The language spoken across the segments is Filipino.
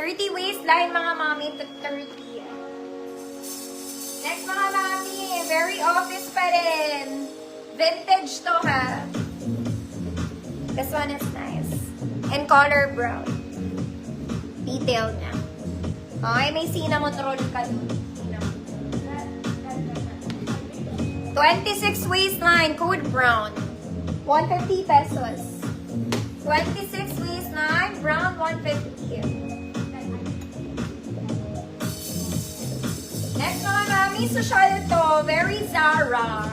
30 waistline mga mami to 30. Next mga mami, very office pa rin. Vintage to ha. This one is nice. And color brown. Detail na. Okay, may cinnamon roll ka dun. 26 waistline, code brown. 150 pesos. 26 waistline, brown, 150. Next mga mami, social to. Very Zara.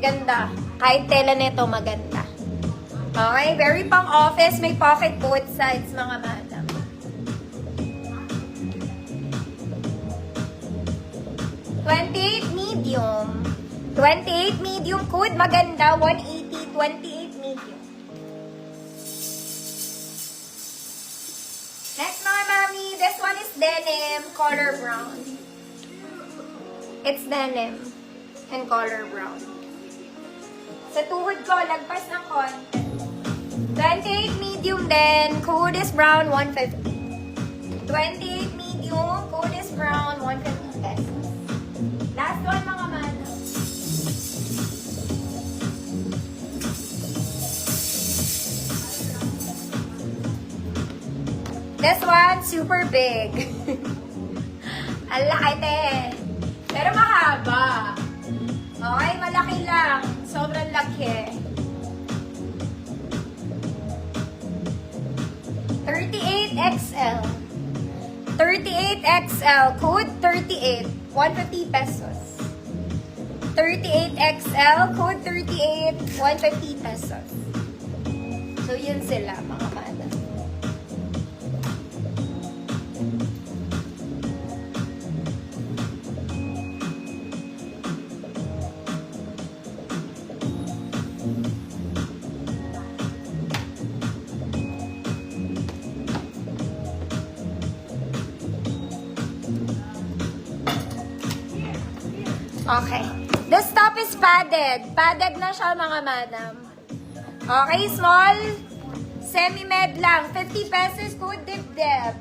Ganda. Kahit tela nito, maganda. Okay, very pang office. May pocket both sides, mga madam. Medium. 28 medium code, maganda. 180, 28 medium. Next mga mami, this one is denim, color brown. It's denim and color brown. Sa tuhod ko, lagpas ng konti. 28 medium din, code is brown, 150. 28 medium, code is brown, 150 pesos. Last one mga mano. This one, super big. Ang laki te. Pero mahaba. Okay, malaki lang. Sobrang laki. 38XL. 38XL. Code 38. 150 pesos. 38XL. Code 38. 150 pesos. So, yun sila, mga madam. Okay. This top is padded. Padded na siya, mga madam. Okay, small. Semi-med lang. 50 pesos, code dibdib.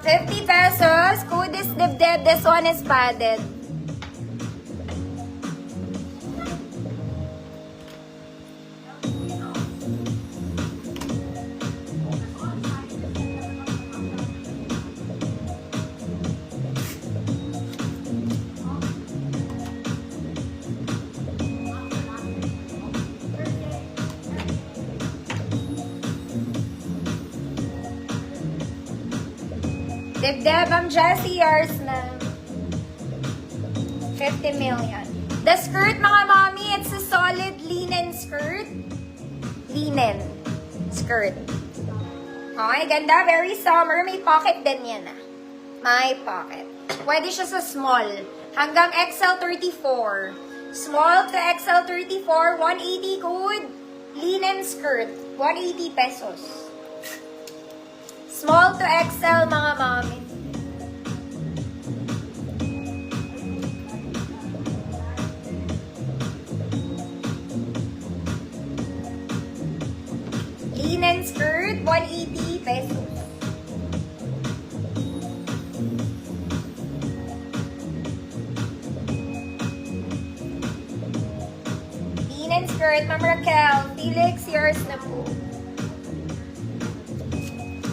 50 pesos, code is dibdib. This one is padded. Dibdib, I'm Jessie, yours na. 50 million. The skirt, mga mommy, it's a solid linen skirt. Linen skirt. Okay, ganda. Very summer. May pocket din yan ah. May pocket. Pwede siya sa small. Hanggang XL34. Small to XL34, 180 code. Linen skirt, 180 pesos. Small to XL, mga mami. Linen skirt, 180 pesos. Linen skirt, Ma'am Raquel. Felix, yours na po.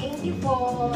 Thank you po.